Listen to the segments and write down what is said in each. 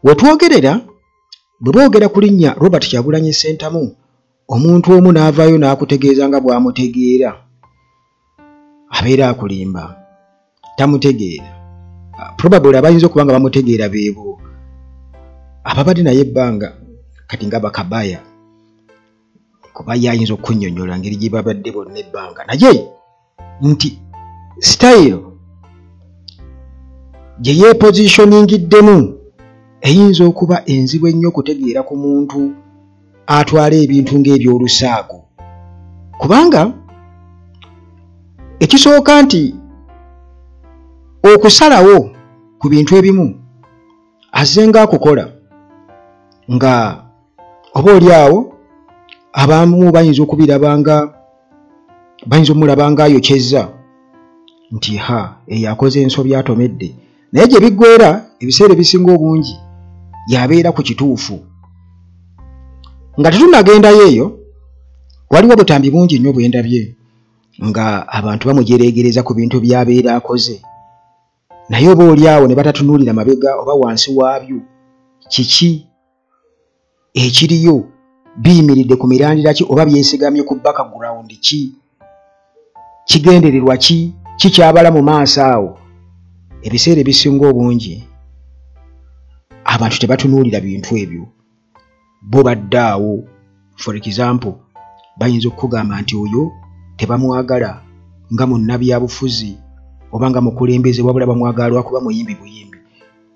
wetwogerera bwe boogera ku linnya Robert Kyagulanyi Ssentamu omuntu omu n'avaayo n'akutegeeza nga bw'amutegeera abeera akulimba tamutegeera. Probably abayinza okuba nga bamutegeera beebo ababadde naye ebbanga kati nga bakabaya kuba yayinza okunnyonnyola ngeri gye babadde bonna ebbanga naye nti style gye yeepositioningiddemu eyinza okuba enzibu ennyo okutegeera ku muntu atwala ebintu ng'ebyolusaago kubanga ekisooka nti okusalawo ku bintu ebimu azenga akukola nga oba oli awo abamu bayinza omulaba nga ayokyezza nti eyo akoze ensobi atomedde naye gye biggweera ebiseera ebisinga obungi yabeera ku kituufu. Nga tetunnagendayo eyo waliwo obutambi bungi nnyo bwendabye nga abantu bamujereegereza ku bintu by'abeera akoze naye oba oli awo ne batatunuulira mabega oba wansi waabyo kiki ekiriyo biyimiridde ku mirandira ki oba byesigamye ku background ki kigendererwa ki kikyabala mu maaso awo. Ebiseera ebisinga obungi abantu tebatunuulira bintu ebyo bo badde awo. For example bayinza okukugamba nti oyo tebamwagala nga munnabyabufuzi oba nga mukulembeze wabula bamwagala lwakuba muyimbi buyimbi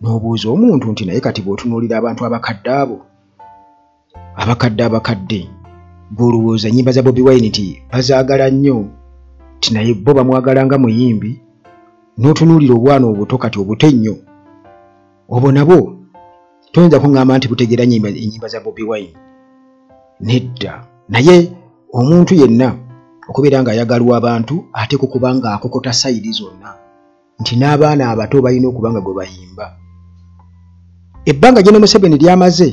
n'obuuza omuntu nti naye kati bw'otunuulira abantu abakadde abo abakadde gw'olowooza ennyimba za Bobi Wine nti bazaagala nnyo nti naye bo bamwagala nga muyimbi n'otunuulira obwana obuto kati obute nnyo obwo nabwo toyinza kuŋŋamba nti butegeera ennyimba za Bobi Wine nedda. Naye omuntu yenna okubeera ng'ayagalwa abantu ate kukuba ng'akokota sayidi zonna nti n'abaana abato balina okuba nga gwe bayimba. Ebbanga General Museveni lyamaze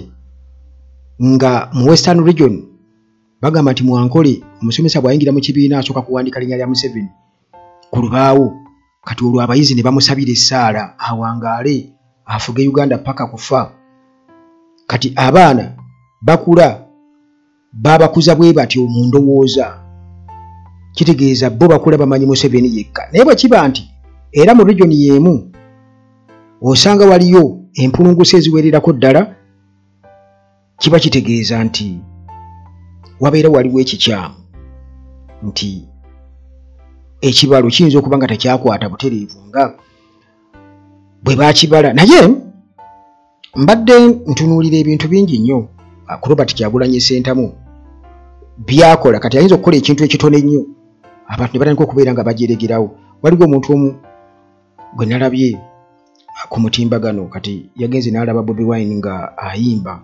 nga mu Western Region bagamba nti Mwankole omusomesa bw'ayingira mu kibiina asooka kuwandiika linnya lya Museveni ku lubaawo kati olwo abayizi ne bamusabira essaala awangaale afuge Uganda paka kufa. Kati abaana bakula babakuza bwe batyo mu ndowooza kitegeeza bo bakula bamanyi Museveni yekka naye bwe kiba nti era mu region y'emu osanga waliyo empulungusa eziwererako ddala kiba kitegeeza nti wabeera waliwo ekikyamu nti ekibalo kiyinza okuba nga tekyakwata butereevu nga bwe bakibala. Naye mbadde ntunuulira ebintu bingi nnyo ku Robert Kyagulanyi Ssentamu byakola kati ayinza okukola ekintu ekitono ennyo abantu ne batandika okubeera nga bajeregerawo. Waliwo omuntu omu gwe nalabye ku mutimbagano kati yagenze n'alaba Bobi Wine nga ayimba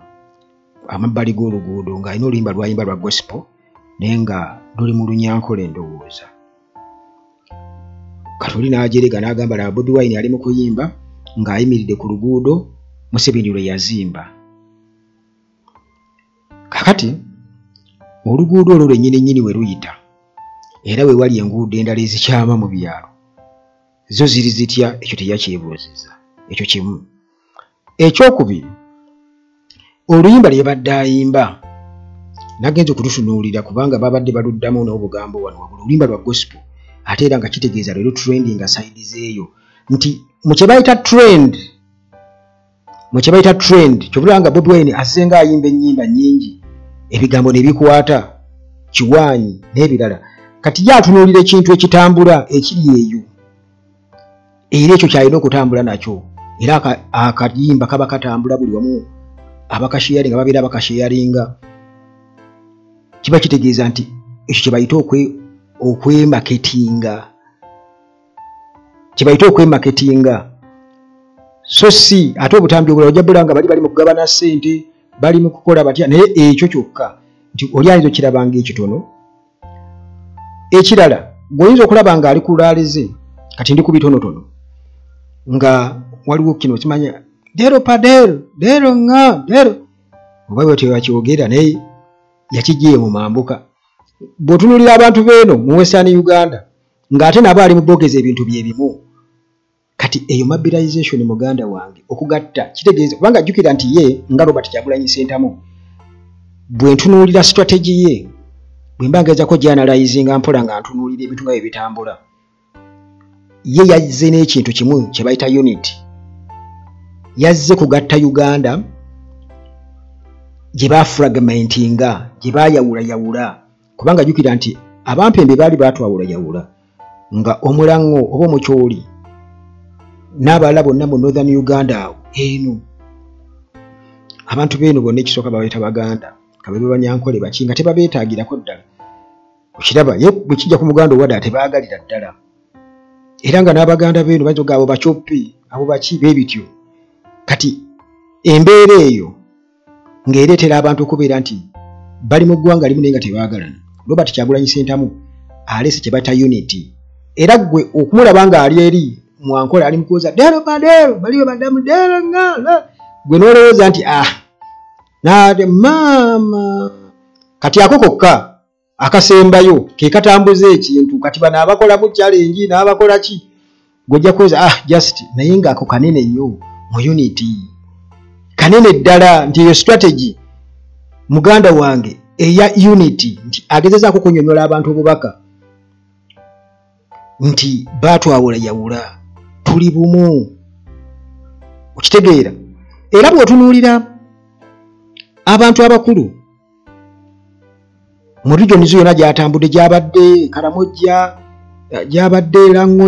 amabbali g'oluguudo ng'alina oluyimba lwayimba lwa gospel naye nga luli mu Lunyankole ndowooza. Kati oli n'ajerega n'agamba laba Bobi Wine ali mu kuyimba ng'ayimiridde ku luguudo Museveni lwe yazimba. Kakati oluguudo olwo lwennyini we luyita era we wali enguudo endala ezikyama mu byalo zo ziri zitya ekyo teyakyebuuziza. Ekyo kimu. Ekyokubiri oluyimba lye badde ayimba nagenze okututunuulira kubanga babadde baluddamu n'obugambo wano wabula oluyimba lwa gospel ate era nga kitegeeza leero trending nga sayidi zeeyo nti mu kye bayita trend kyobulaba nga Bobi Wine azze nga ayimba ennyimba nnyingi ebigambo ne bikwata kiwaanyi n'ebirala kati gyatunuulira ekintu ekitambula ekiri eyo era ekyo kyalina okutambula nakyo era akayimba kaba katambula buli wamu abakasheyaringa babeera bakasheyaringa kiba kitegeeza nti ekyo kye bayita okwemaketinga so si ate obutambi obulala ojja bulaba nga bali mu kugabana ssente bali mu kukola batya naye ekyo kyokka nti oli ayinza okiraba ng'ekitono. Ekirala gw'oyinza okulaba ng'ali ku laaleze kati ndi ku bitonotono nga waliwo kino kimanya dero padero dero nga dero oba bwe tewakyogera naye yakijjiye mu mambuka. Bw'otunuulira abantu beeno mu Western Uganda ng'ate nabo ali mu boogeza ebintu bye bimu kati eyo mobilization muganda wange okugatta kitegeeza kubanga jjukira nti ye nga Robert Kyagulanyi Ssentamu bwe ntunuulira strategy ye bwe mba ngezaako journalizing mpola nga ntunuulira ebintu nga bye bitambula ye yazze n'ekintu kimu kye bayita unity yazze kugatta Uganda gye bafragmentinga gye bayawulayawula kubanga jjukira nti abampembe baali batwawulayawula nga Omulango oba Omukyoli n'abalala bonna mu Northern Uganda awo eno abantu beeno bonna ekisooka babayita Baganda Kabebe Banyankole baki nga tebabeetaagirako ddala okiraba ye bwe kijja ku Muganda owada tebaagalira ddala era nga n'Abaganda beeno bazoga abo bacoppi abo baki beebityo kati embeera eyo ng'ereetera abantu okubeera nti bali mu ggwanga limu naye nga tebaagalana Robert Kyagulanyi Ssentamu aleese kye bata unity era gwe okumulaba nga ali eri Mwankola ali mukuuza dero badero baliwe badamu dero ngala gwe n'olowooza nti naate mama kati ako kokka akasembayo ke katambuza ekintu kati bano abakola mu challenge n'abakola ki gojja kuweza just naye ng'ako kanene nnyo mu unity kanene ddala nti eyo strategy muganda wange eya unity nti agezezaako kunyonyola abantu obubaka nti baatwawulayawula tuli bumu okitegeera era bw'otunuulira abantu abakulu mu region yonna gy'atambudde gy'abadde Karamojja gy'abadde Lango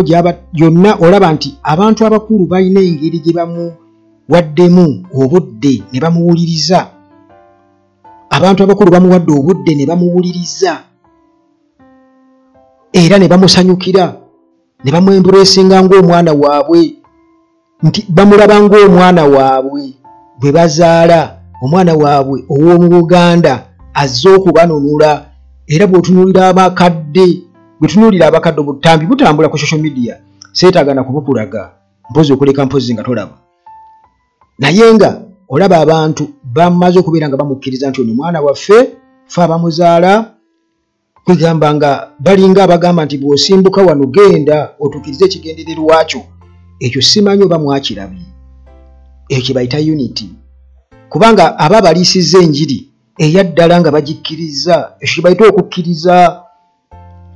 yonna olaba nti abantu abakulu balina engeri gye bamuwaddemu obudde ne bamuwuliriza abantu abakulu bamuwadde obudde ne bamuwuliriza era ne bamusanyukira ne bamwembuleesinga ng'omwana waabwe nti bamulaba ng'omwana waabwe bwe bazaala omwana waabwe ow'omu Buganda azze okubanunula era bw'otunuulira abakadde bwe tunuulira abakadde obutambi butambula ku social media seetaagana kubukulaga mpozi okuleka mpozi nga tolaba naye nga olaba abantu bamaze okubeera nga bamukkiriza nti ono mwana waffe fe abamuzaala kwegamba nga balinga abagamba nti bw'osimbuka wano genda otuukirize ekigendererwa kyo ekyo simanyi oba mwakirabye ekyo kye bayita unity kubanga aba baliisizza enjiri eyaddala nga bagikkiriza ekyo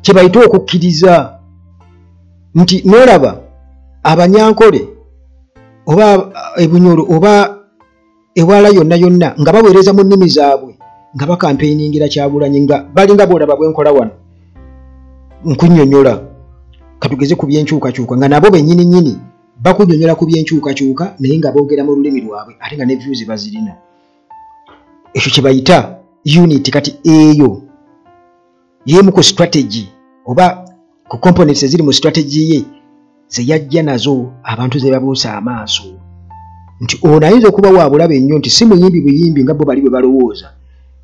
kye bayita okukkiriza nti n'olaba Abanyankole oba Ebunyoro oba ewala yonna nga baweereza mu nnimi zaabwe nga bakampeiningira Kyagulanyi nga balinga bw'olaba bwe nkola wano nkunnyonnyola katugeze ku byenkyukakyuka nga nabo bennyini bakunnyonnyola ku byenkyukakyuka naye nga boogera mu lulimi lwabwe ate nga ne views bazirina ekyo kye bayita unity kati eyo yemu ku strategy oba ku components eziri mu strategy ye ze yajja nazo abantu ze babuusa amaaso nti ono ayinza okuba waabulabe ennyo nti si muyimbi buyimbi nga bo bali bwe balowooza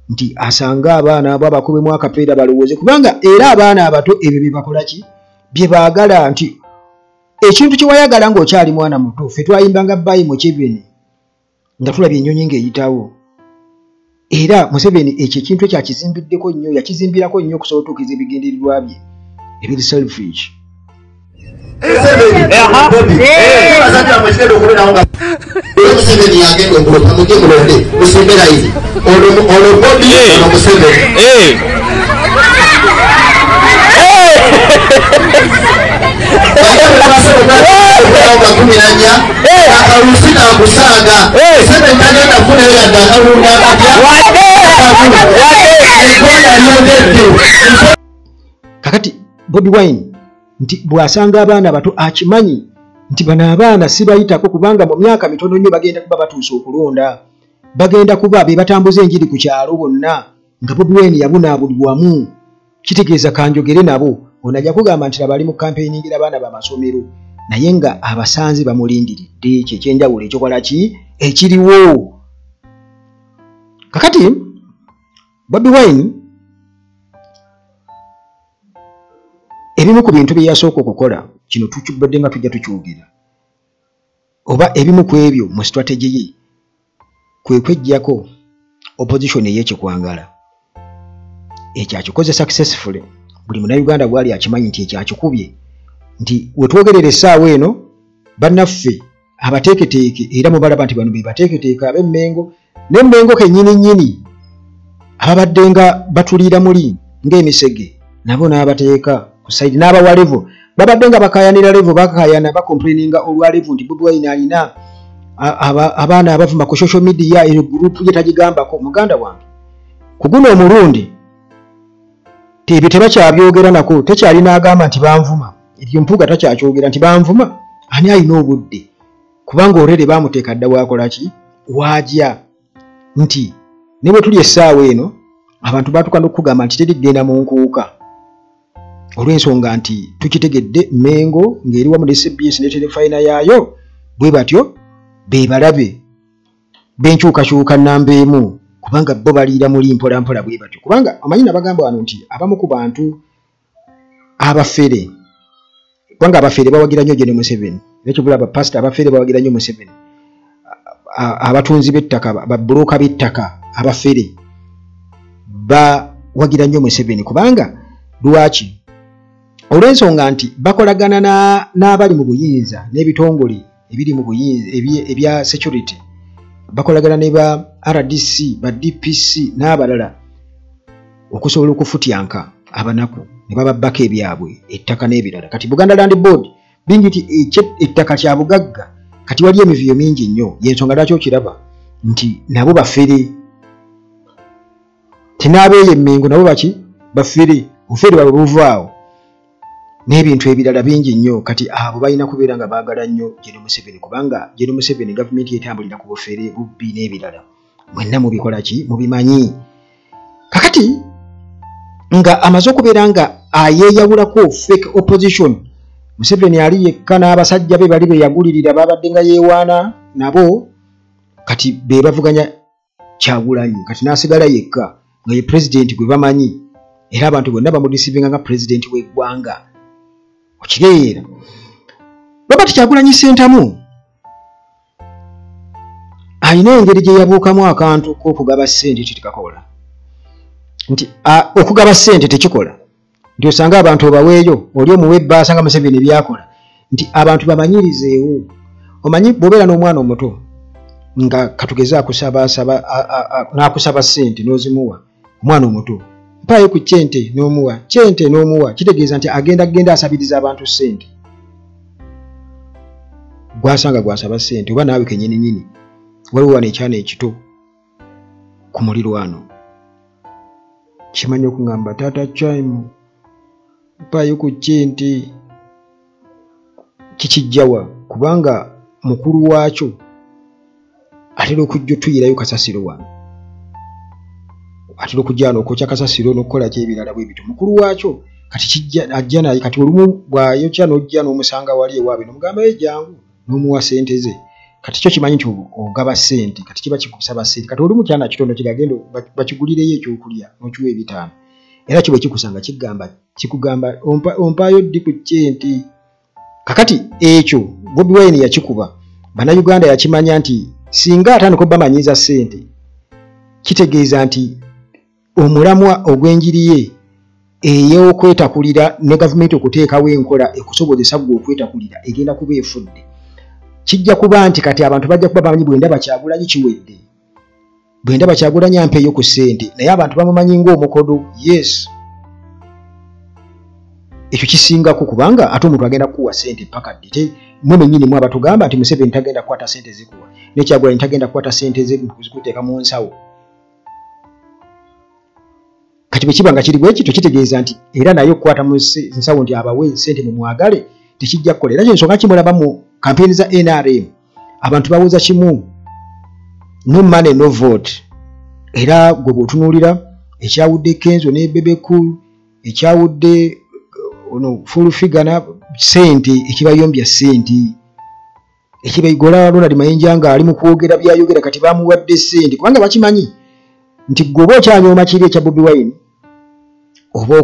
nti asanga abaana abo abakubemu akapeera balowooze kubanga era abaana abato ebyo bye bakola ki bye baagala nti ekintu kye wayagala ng'okyali mwana muto ffe twayimbanga bbayi mu Museveni nga tulabye ennyonyi ng'eyitawo era Museveni ekyo ekintu ekyo akizimbiddeko nnyo yakizimbirako nnyo okusobola otuukiriza ebigendererwa bye ebiri selfish Museveni yagenda okulota mujje mulonde musimbera izi ono bodi ono Museveni kakati Bobi Wine nti bw'asanga abaana bato akimanyi nti bano abaana sibayitako kubanga mu myaka mitono nnyo bagenda kuba batuuse okulonda bagenda kuba be batambuza enjiri ku kyalo bonna nga Bobi Wine yabunaabulwamu kitegeeza kanjogere nabo ono ajja kugamba nti abali mu campaigningira abaana b'amasomero naye nga abasanze bamulindiridde kyekyenjawulo ekyokola ki ekiriwo kakati Bobi Wine ebimu ku bintu bye yasooka okukola kino tukibadde nga tujja tukyogera oba ebimu ku ebyo mu strategy ye kwe kweggyako opposition ey'ekikwangala ekyo akikoze successfully buli munnayuganda bwali akimanyi nti ekyo akikubye nti we twogerera essaawa eno bannaffe abateeketeeke era mubalaba nti bano be bateeketeeke ab'Emmengo n'Emmengo kennyini ababadde nga batuliira muli ng'emisege nabo n'abateeka ku sayidi n'abawa levo babadde nga bakayanira levo bakayana bakomplaininga olwa levo nti Bobi Wine alina abaana abavuma ku social media ero gurupu ye tagigambako muganda wange ku guno omulundi tebyo tebakyabyogera nako tekyalina agamba nti banvuma ebyo mpuga takyakyogera nti banvuma ani alina obudde kubanga olwere bamuteeka dda wakolaki wajja nti ne bwe tuli essaawa eno abantu batuka n'okugamba nti terigenda mu nkuuka olw'ensonga nti tukitegedde Mmengo ng'eri wamu ne CBS ne terefayina yaayo bwe batyo be balabe b'enkyukakyuka nnamba emu kubanga bo baliira muli mpolampola bwe batyo kubanga amanyi nabagamba wano nti abamu ku bantu abafere kubanga abafere bawagira nnyo General Museveni nekibula bapasita abafere bawagira nnyo Museveni abatunzi b'ettaka babbulooka b'ettaka abafere bawagira nnyo Museveni kubanga lwaki olw'ensonga nti bakolagana n'abali mu buyinza n'ebitongole ebiri mu buyinza ebya security bakolagana ne ba RDC ba DPC n'abalala okusobola okufutyanka abanaku ne bababbako ebyabwe ettaka n'ebirala kati Buganda Land Board bingi ti ettaka kya bugagga kati wali emivuyo mingi nnyo yensonga lwaki okiraba nti nabo bafere tinaabeeyo Emmengo nabo baki bafere bufere bwabwe buvaawo n'ebintu ebirala bingi nnyo kati abo balina kubeera nga baagala nnyo General Museveni kubanga General Museveni gavumenti etambulira ku bufere bubbi n'ebirala mwenna mubikola ki mubimanyi kakati nga amaze okubeera nga ayeeyawulako fake opposition Museveni ali yekka n'abasajja be bali beyagulirira babadde nga yeewaana nabo kati be bavuganya Kyagulanyi kati n'asigala yekka nga ye president gwe bamanyi era abantu bonna bamudisivinga nga president w'eggwanga okitegeera Robert Kyagulanyi Ssentamu alina engeri gye yabuukamu akantu k'okugaba ssente tetikakola nti okugaba ssente tekikola nti osanga abantu obaweeyo oli omuwa ebbaasa nga Museveni byakola nti abantu bamanyirizeewo omanyi bw'obeera n'omwana omuto nga katugeze n'akusaba ssente n'ozimuwa omwana omuto mpaayo ku kyente n'omuwa kitegeeza nti agenda asabiriza abantu ssente gwasanga gwasaba ssente oba naawe kennyininyini waliwo wano ekyana ekito ku mulirwano kimanyi okuŋŋamba taata Chaimu mpaayo ku kyente kikijjawa kubanga mukulu waakyo atera okujja otuyirayo kasasiro wano atera okujja wano okwokya kasasiro n'okukola kyebirala bwe bityo mukulu waakyo kati ajja naye kati olumu bw'ayokya n'ojja n'omusanga wali ewaabwe n'omugamba ye jangu n'omuwa ssente ze kati kyo kimanyi nti ogaba ssente kati kiba kikusaba ssente kati oli mukyana kitono kiragenda bakigulireyo ekyokulya n'okiwa ebitaano era kiba kikusanga kikugamba ompaayo ddi ku kyente kakati ekyo Bobi Wine yakikuba bannayuganda yakimanya nti singa atandika bamanyiza ssente kitegeeza nti omulamwa ogw'enjiri ye ey'okwetakulira ne gavumenti okuteekawo enkola ekusobozesa gwe okwetakulira egenda kuba efudde kijja kuba nti kati abantu bajja kuba bamanyi bwendaba Kyagulanyi kiwedde bwendaba Kyagulanyi ampeeyo ku ssente naye abantu bamumanyi ng'omukodo yes ekyo kisingako kubanga ate omuntu agenda kukuwa ssente paka ddi mwe mwennyini mwe abatugamba nti Museveni tagenda kukwata ssente zikuwa ne Kyagulanyi tagenda kukwata ssente ze kuzikuteeka mu nsawo kati bwe kiba nga kiri bwe kityo kitegeeza nti era naye okukwata mu nsawo nti abawe ssente mumwagale tekijja kukola era kyensonga kimulaba mu kampeyini za NRM abantu bawoza kimu no money no vote era gwe bw'otunuulira ekyawudde Kenzo ne Bebeku ekyawudde ono full figure na ssente ekibayombya ssente ekibayigola Ronald Mayinja nga ali mu kwogera byayogera kati bamuwadde ssente kubanga bakimanyi nti gwe okyanyooma kiri ekya Bobi Wine oba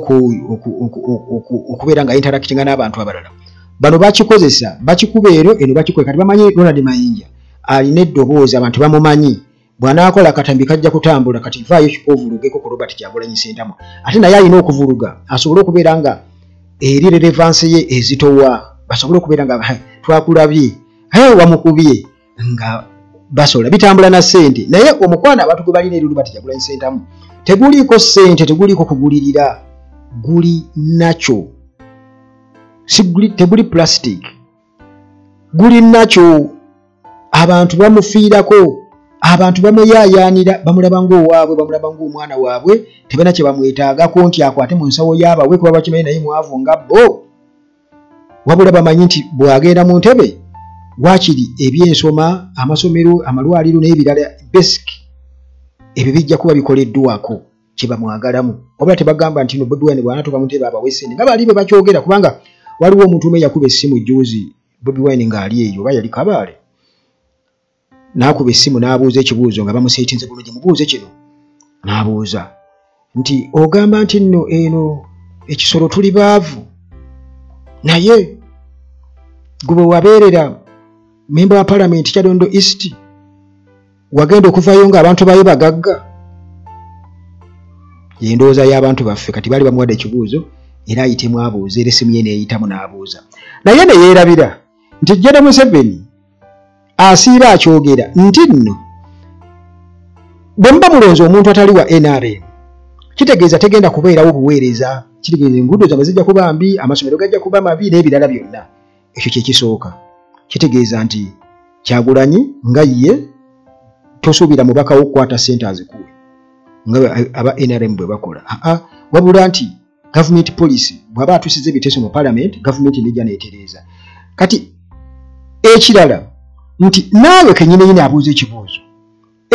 okubeera nga interactinga n'abantu abalala bano bakikozesa bakikuba ero eno bakikola kati bamanyi Ronald Mayinja alina eddoboozi abantu bamumanyi bw'anaakola katambi kajja kutambula kati vaayo kikovulugeko ku Robert Kyagulanyi Ssentamu ate naye alina okuvuluga asobole okubeera nga eri relevance ye ezitowa basobole okubeera nga twakulabye wamukubye nga basola bitambula na sente naye omukwana abantu gwe balina erulu batijagula sentamu teguliko sente teguliko kugulirira guli nacho teguli plastic guli nacho abantu bamufiirako abantu bamuyayanira bamulaba ng'owaabwe bamulaba ng'omwana waabwe tebena kye bamwetaagako nti akwate mu nsawo yaabwe kuba bakimanyi naye mwavu nga bo wabula bamanyi nti bw'agenda mu ntebe waakiri ebyensoma amasomero amalwaliro n'ebirala basic ebyo bijja kuba bikoleddwako kye bamwagalamu wabula tebagamba nti no Bobi Wine bw'anatuuka mu ntebe abawe ssente nga bali be bakyogera kubanga waliwo omuntu omu yakuba essimu juuzi Bobi Wine ng'ali eyo oba yali Kabaale n'akuba essimu n'abuuza ekibuuzo nga bamuseetinze bulungi mubuuze kino n'abuuza nti ogamba nti nno eno ekisolo tuli baavu naye gwe wabeerera memba wa Parliament Kyadondo East wagenda okuvayo ng'abantu bayo bagagga yendooza y'abantu baffe kati bali bamuwadde ekibuuzo era ayitemu abuuza era essimu ye neeyitamu n'abuuza naye ne yeerabira nti Jjada Museveni asiira akyogera nti nno bwe muba mulonzi omuntu atali wa NRM kitegeeza tegenda kubeerawo buweereza kitegeeza enguudo zammwe zijja kuba mbi amasomero gajja kuba mabi n'ebirala byonna ekyo kye kisooka kitegeeza nti Kyagulanyi nga ye tosuubira mubaka wo okukwata ssente azikuwe nga aba NRM bwe bakola wabula nti government policy bw'aba atuusiza ebiteeso mu Parliament government nejja neetereeza kati ekirala nti naawe kennyini abuuza ekibuuzo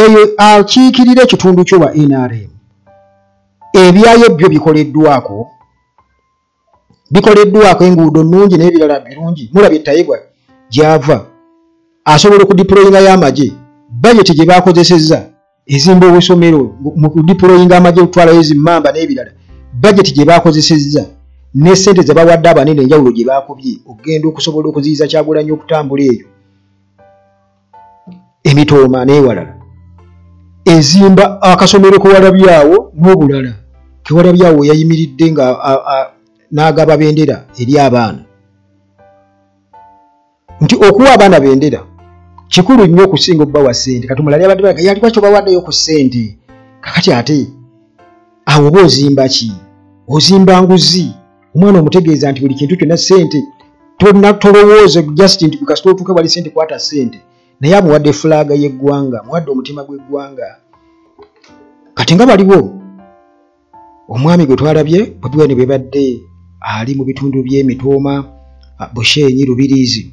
eyo akiikirira ekitundu kyo wa NRM ebyayo byo bikoleddwako enguudo nnungi n'ebirala birungi mulabye Tayiga gy'ava asobola okudiployinga y'amagye budget gye baakozesezza ezimba obusomero mu kudiployinga amagye okutwalayo zimmamba n'ebirala budget gye baakozesezza ne ssente ze bawadde abanene enjawulo gye baakubye okugenda okusobola okuziyiza Kyagulanyi okutambula eyo emitooma n'ewalala ezimba akasomero kewalabyawo n'obulala kewalabyawo yayimiridde nga n'agaba bendera eri abaana nti okuwa abaana bendera kikulu nnyo okusinga okubawa ssente kati omulala yabadde yalikuwa kyo bawaddeyo ku ssente kakati ate awo oba ozimba ki ozimba nguzi omwana omutegeeza nti buli kintu kyonna ssente tolowooze just nti kasita otuuka wali ssente kwata ssente naye amuwadde fulaaga y'eggwanga amuwadde omutima gw'eggwanga kati nga baliwo omwami gwe twalabye Bobi Wine bwe badde ali mu bitundu by'emitooma Bushenyi Rubirizi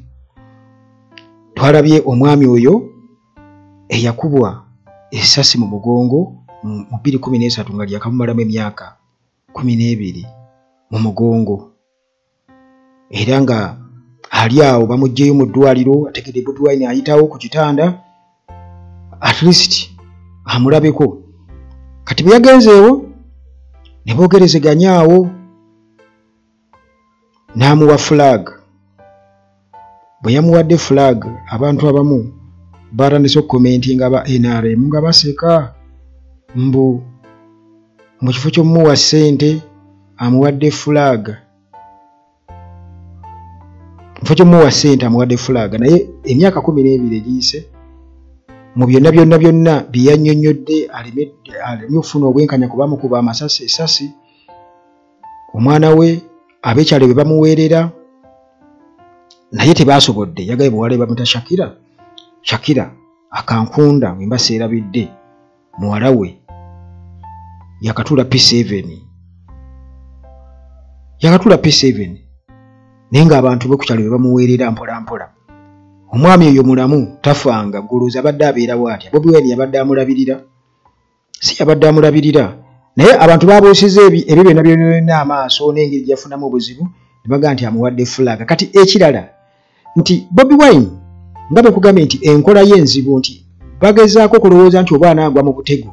twalabye omwami oyo eyakubwa essasi mu mugongo mu 2013 nga lyakamumalamu emyaka 12 mu mugongo era nga ali awo bamuggyeyo mu ddwaliro ategedde Bobi Wine ayitawo ku kitanda at least amulabeko kati bwe yagenzeewo ne boogerezeganyaawo n'amuwa flag bwe yamuwadde flag abantu abamu baatandise okukomentinga ba NRM nga baseka mbu mu kifo ky'omuwa ssente amuwadde flag naye emyaka 12 egiyise mu byonna bye yannyonnyodde aleme okufuna obwenkanya kuba mukuba amasasi essasi omwana we abeekyalo be bamuweerera naye tebaasobodde yagaye buwale bamuta Shakira akankunda mwe mbaseerabidde muwala we yakatula P7 naye ng'abantu be ku kyalo be bamuweerera mpola omwami oyo mulamu tafanga guluza abadde abeerawo atya Bobi Wine yabadde amulabirira si yabadde amulabirira naye abantu baabuusiza ebyo byonna amaaso n'engeri gyafunamu obuzibu ne bagaa nti amuwadde fulaga kati ekirala nti Bobi Wine nga bwe kugambye nti enkola y'enzibu nti bagezaako okulowooza nti oba anaagwa mu butego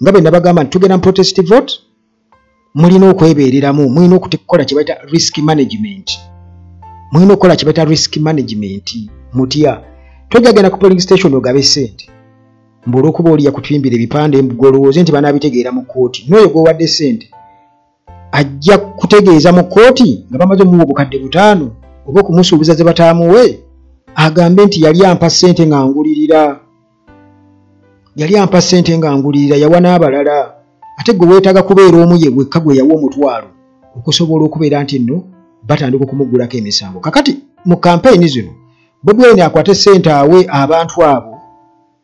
nga bwe nabagamba nti tugenda mu protest vote mulina okwebeereramu mulina okukola kye bayita risk management mutya tojagenda ku polling station ogabe ssente mbulookuba oli yakutwimbira ebipande golowooze nti banaabitegeera mu kkooti n'oyo gwewadde ssente ajja kutegeeza mu kkooti nga bamaze omuwa obukadde 5 oba okumusuubiza ze bataamuwe agambe nti yali ampa ssente ng'angulirira yawa n'abalala ate gwe weetaaga kubeera omu ye wekka gwe yawa omutwalo okusobola okubeera nti nno batandika okumugulako emisango. Kakati mu kampeyini zino Bobi Wine akwate ssente awe abantu abo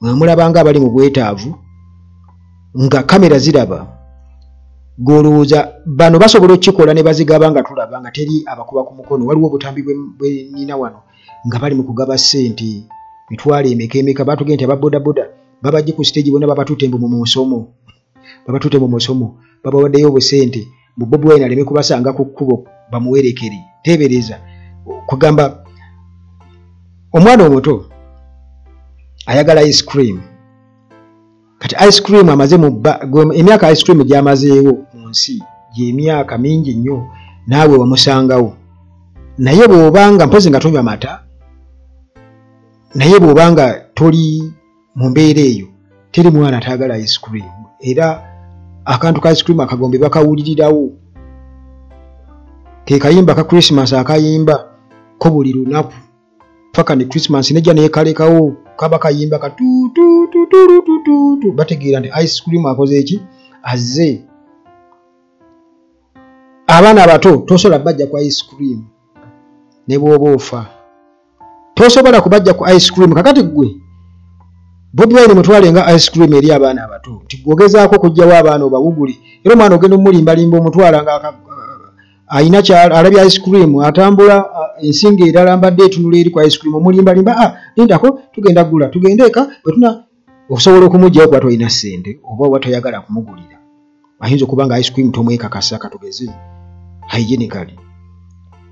mwamulabanga abali mu bwetaavu nga kamera ziraba, golowooza bano basobola okukikola ne bazigaba nga tulaba nga teri abakuba ku mukono. Waliwo obutambi bwe nina wano nga bali mu kugaba ssente mitwalo emeka batugenda nti ababodaboda babajje ku stage bonna babatutte mu musomo babawaddeyo obusente mu Bobi Wine aleme kubasanga ku kkubo bamuwerekere. Teebereza kugamba omwana omuto ayagala ice cream. Kati ice cream amaze mu emyaka ice cream gyamazeewo mu nsi gy'emyaka mingi nnyo, naawe wamusangawo. Naye bw'obanga mpozi nga tonywa mata, naye bw'obanga toli mu mbeera eyo, teri mwana ataagala ice cream. Era akantu ka ice cream akagombe bakawulirirawo. Ke kayimba ka Christmas akayimba ko buli lunaku. Faka ni Christmas nejja neekalekawo kaba kayimba ka tu tu tu tu tu tu bategeera nti ice cream akoze eki azze. Abaana abato tosobola bajja ku ice cream ne bw'oba ofa, tosobola kubajja ku ice cream. Kakati gwe Bobi Wine mutwale nga ice cream eri abaana abato nti gwogezaako kujjawo abaana obawugule. Era omwana ogenda omulimbalimba omutwala nga ayina alabya ice cream atambula ensinga erala mbadde etunula eri ku ice cream omulimbalimba lindako tugenda gula tugende eka bwetuna osobola okumugjawo kuba tolina ssente oba oba toyagala kumugulira. Ayinza okuba nga ice cream tomwekakasa katugeze hygienically.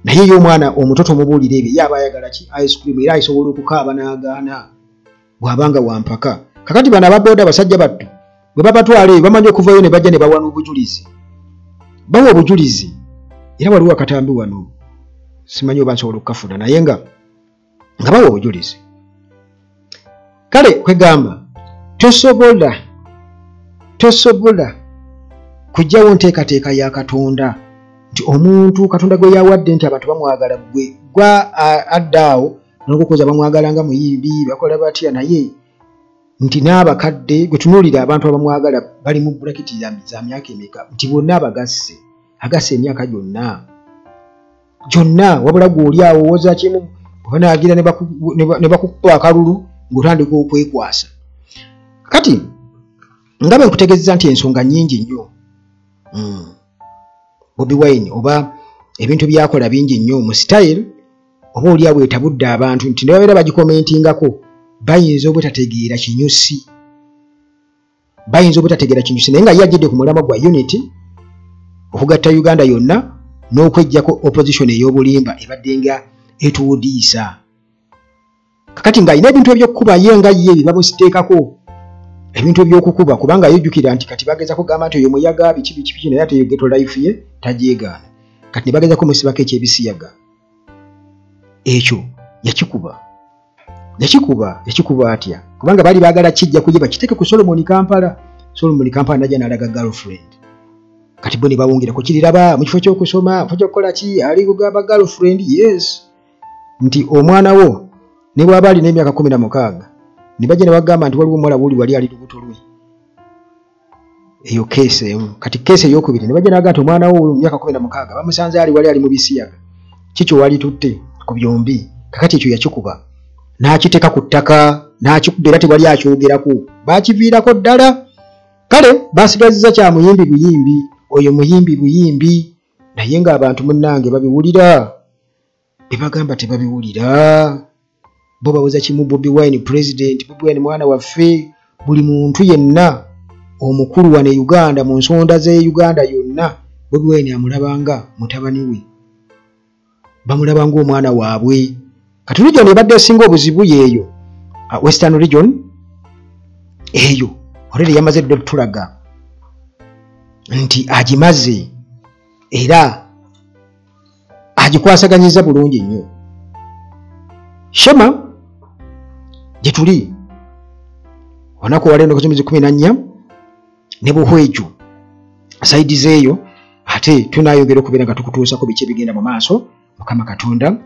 Naye ye omwana omuto tomubuulira ebyo, ye aba ayagala ki ice cream era asobola okukaaba n'agaana bw'abanga wampaka. Kakati bano ababoda basajja battu bwe babatwala eyo bamanyi okuvayo ne bajja ne bawa n'obujulizi. Bawa obujulizi era waliwo akatambi wano simanyi oba nsobola okukafuna naye nga bawa obujulizi. Kale kwegamba tosobola kujjawo nteekateeka ya Katonda nti omuntu Katonda gwe yawadde nti abantu bamwagala gwa addaawo n'okukoza bamwagala nga muyimbi bakola batya, naye nti n'abakadde gwe tunuulira abantu abamwagala bali mu braketi za myaka emeka nti bonna abagasse emyaka gyonna wabula gw'oli awo woza kimu banaagira ne bakukuba akalulu ng'otandika okwekwasa. Kati nga bwe nkutegeeza nti ensonga nnyingi nnyo Bobi Wine oba ebintu byakola bingi nnyo mu style oba oli awo etabudde abantu nti nebabeera bagikomentingako bayinza obutategeera kinyusi naye nga yajjidde ku mulamwa gwa unity okugatta Uganda yonna n'okwejjako opposition ey'obulimba ebadde nga etuwudiisa. Kakati ng'alina ebintu ebyokukuba ye nga ye bye bamusiteekako ebintu ebyokukuba kubanga yejjukira nti kati bageza kugamba nti oyo muyaga biki naye ate geto life ye tajeegaana. Kati ne bageza kumusibako ekyebisiyaga ekyo yakikuba atya kubanga bali baagala kijja kujja bakiteeke ku Solomon Kampala najja n'alaga girlfriend. Kati bo ne bawungira ku kiriraba mu kifo ky'okusoma kifo ky'okukola ki ali kugamba girlfriend yes nti omwana wo ne bw'aba alina emyaka 16 ne bajja ne bagamba nti waliwo omuwala buli wali ali lubuto lwe. Eyo keesi emu. Kati keesi ey'okubiri ne bajja n'agamba nti omwana wo mu myaka 16 bamusanze wali ali mu bisiyaga kikyo wali tutte ku byombi. Kakati ekyo yakikuba n'akiteeka ku ttaka n'akikubba era tewali akyogerako baakiviirako ddala. Kale basigazizza kya buyimbi oyo muyimbi buyimbi naye ng'abantu munnange babiwulira bebagamba tebabiwulira. Bo bawoza kimu Bobi Wine president, Bobi Wine mwana waffe, buli muntu yenna omukulu wane Uganda mu nsonda ze Uganda yonna Bobi Wine amulabanga mutabani we, bamulabanga omwana waabwe. Kati region ebadde esinga obuzibu yeeyo Western region eyo already yamaze tulaga nti agimaze era agikwasaganyiza bulungi nnyo. Shema gye tuli onako walendo kuzimizi 14 ne buhweju saidi zeeyo ate tunayogera okubeera nga tukutuusako biki ebigenda mu maaso. Mukama Katonda